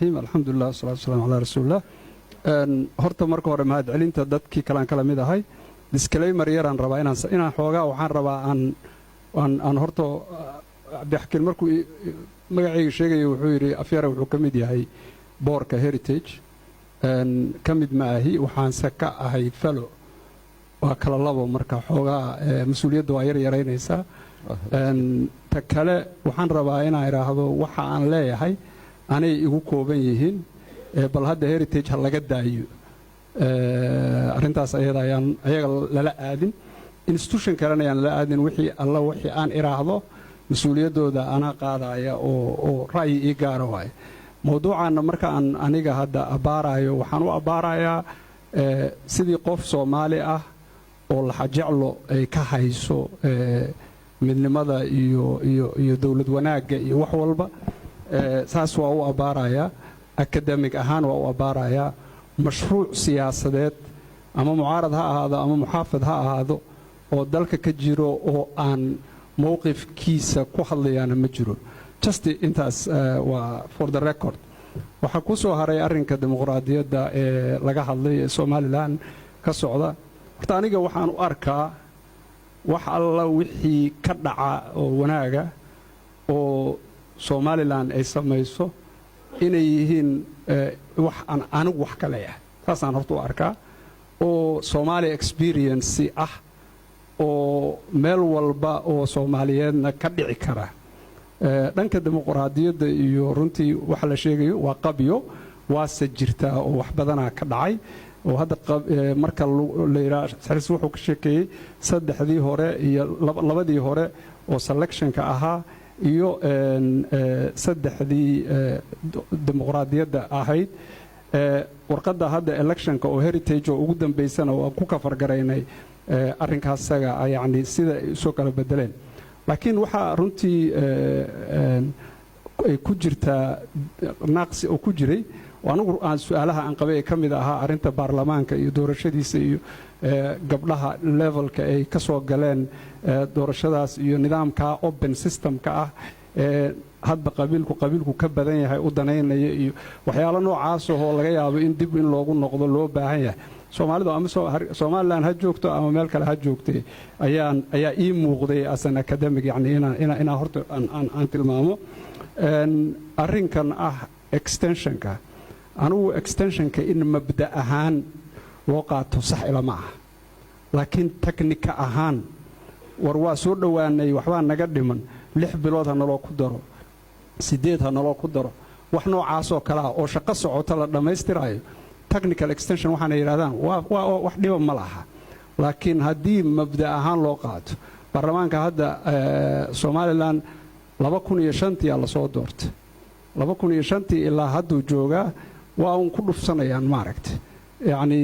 الحمد لله والصلاة والسلام على رسول الله. horta marka hore mahad celinta dadkii kala mid ahay disclaimer yaraan rabaa inaan xoogaa waxaan rabaa aan horta Abdixkiin markuu magacayga sheegayo wuxuu yiri Afyare wuxuu kamid yahay boorka heritage kamid ma ahi waxaan saka ahay fellow waa kala labo marka xoogaa mas'uuliyadda waa yareynaysa ta kale waxaan rabaa inaan iraahdo waxa aan leeyahay anay igu kooban yihiin bal hadda heritage ha laga daayo arintaas ayaga lala aadin institution kalena ayaan la aadin wixii aan iraahdo mas'uuliyadooda ana qaadaya oo ra'yi ii gaaro waay mawduucana marka aan aniga hadda abaarayo waxaan u abaarayaa sidii qof Soomaali ah oo la xajeclo ay ka hayso midnimada iyo dawlad wanaaga iyo wax walba saas waa u abaaraya academic ahaan waa u abaaraya mashruuc siyaasadeed ama mucaarad ha ahaado ama muxaafid ha ahaado oo dalka ka jiro oo aan mowqifkiisa ku hadlayana ma jiro just intaas waa for the record waxa ku soo haray arrinka dimuqraadiyadda ee laga hadlay ee Somaliland ka socda horta aniga waxaan u arkaa wax alla wixii ka dhaca oo wanaaga oo Somaliland ay samayso inay yihiin wax aan anigu wax ka leeyahay taasaan horta u arkaa oo Somali experience ah oo meel walba oo Soomaaliyeedna ka dhici kara dhanka dimuqraadiyadda iyo runtii waxa la sheegayo waa qabyo waa sajirta oo wax badana ka dhacay oo hadda marka la yiraahdo saxris wuxuu ka sheekeeyay saddexdii hore iyo labadii hore oo selectionka ahaa iyo saddexdii dimuqraadiyadda ahayd warqadda hadda electionka oo heritage oo ugu dambeysana oo ku ka fargaraynay arrinkaasaga yani sida ay soo kala bedeleen laakiin waxa runtii ay ku jirtaa naqsi oo ku jiray anigu aan su'aalaha aan qabay kamid ahaa arinta baarlamaanka iyo doorashadiisa iyo gabdhaha levelka ay ka soo galeen doorashadaas iyo nidaamka open systemka ah hadba qabiilku ka badan yahay u daneynaya iyo waxyaalo noocaas oo laga yaabo in dib in loogu noqdo loo baahan yahay Soomaalidu ama Somaliland ha joogto ama meel kale ha joogtay ayaa ii muuqday asan academic yani ina horta aan tilmaamo arrinkan ah extensionka anigu extensionka in mabda ahaan loo qaato sax ilama ah laakiin technique ahaan war waa soo dhawaanay waxba naga dhiman 6 bilood ha naloo ku daro 8 ha naloo ku daro wax noocaas oo kala oo shaqo socota la dhameystirayo technical extension waxaan yiraahdaan waa wax dhiba ma laha laakiin hadii mabda ahaan loo qaato baarlamaanka hadda Somaliland 2005 la soo doortay 2005 ilaa hadda jooga waa uu ku dhufsanayaan maaragtay yani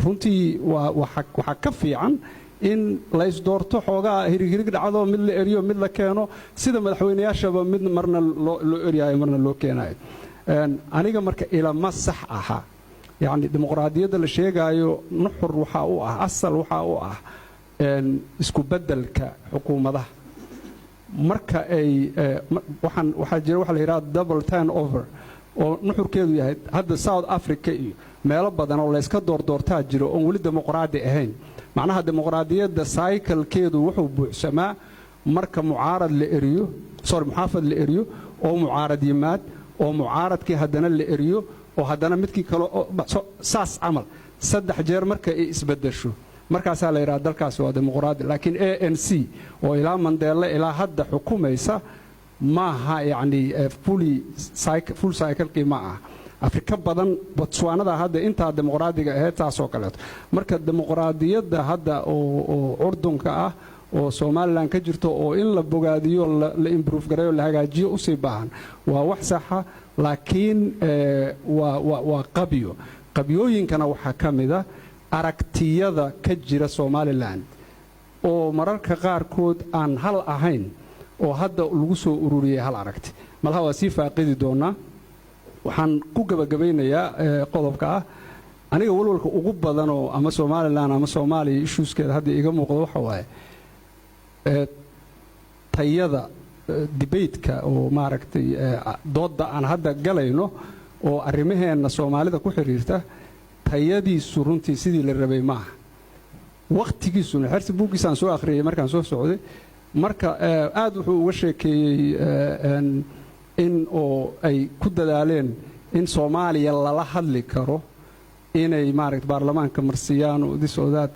runtii waxa ka fiican in la isdoorto xoogaa hirgirig dhacdo mid la eriyo mid la keeno sida madaxweynayaashaba mid marna loo eriyayo marna loo keenayo aniga marka ilama sax aha yani dimuqraadiyadda la sheegayo nuxur waxa uu ah asal waxa uu ah isku bedelka xukuumadaha marka ay waxa jira waxa la yiraahdo double turnover oo nuxurkeedu yahay hadda South Africa iyo meelo badan oo la iska doortaa jiro oo wali dimuqraadi ahayn macnaha dimuqraadiyadda cycle-keedu wuxuu buuxsamaa marka mucaarad la eriyo muxaafad la eriyo oo mucaarad yimaad oo mucaaradkii haddana la eriyo oo haddana midkii kale saas amal saddex jeer marka ay isbedesho markaas la yiraahdo dalkaas waa dimuqraadi laakiin ANC oo ilaa Mandela ilaa hadda xukumaysa maaha yani full cycle qiima ah Afrika badan Botswanada hadda inta dimuqraadiga ah taas oo kale marka dimuqraadiyadda hadda oo urdunka ah oo Somaliland ka jirto oo in la bogaadiyo la improve gareeyo la hagaajiyo u sii baahan waa wax sax ah laakiin waa qabyooyinkana waxa kamida aragtiyada ka jira Somaliland oo mararka qaar kood aan hal ahayn oo hadda lagu soo ururiyay hal aragti malaha waa si faaqidi doona waxaan ku gabagabeynayaa qodobka ah aniga walwalka ugu badan oo ama Somaliland ama Soomaaliya issueskeeda hadda iga muuqdo waxa waaye tayada debate-ka oo maaragtay doodda aan hadda galayno oo arrimaheena Soomaalida ku xiriirta tayadiisu runtii sidii la rabay maaha waqtigiisuna xirsi buugiisaan soo akhriyay markaan soo socday marka aad wuxuu uga sheekeeyey in oo ay ku dadaaleen in Soomaaliya lala hadli karo inay maaragtay baarlamaanka marsiyaan oo disoodaad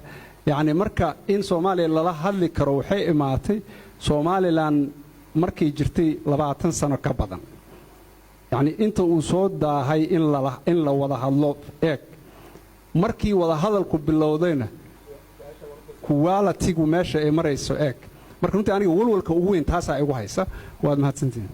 yani marka in Soomaaliya lala hadli karo waxay imaatay Somaliland markii jirtay 20 sano ka badan yani inta uu soo daahay in la wada hadlo markii wada hadalku bilowdayna quality-gu meesha ay marayso marka runtii aniga walwalka ugu weyn taas ay igu haysa waad mahadsantiin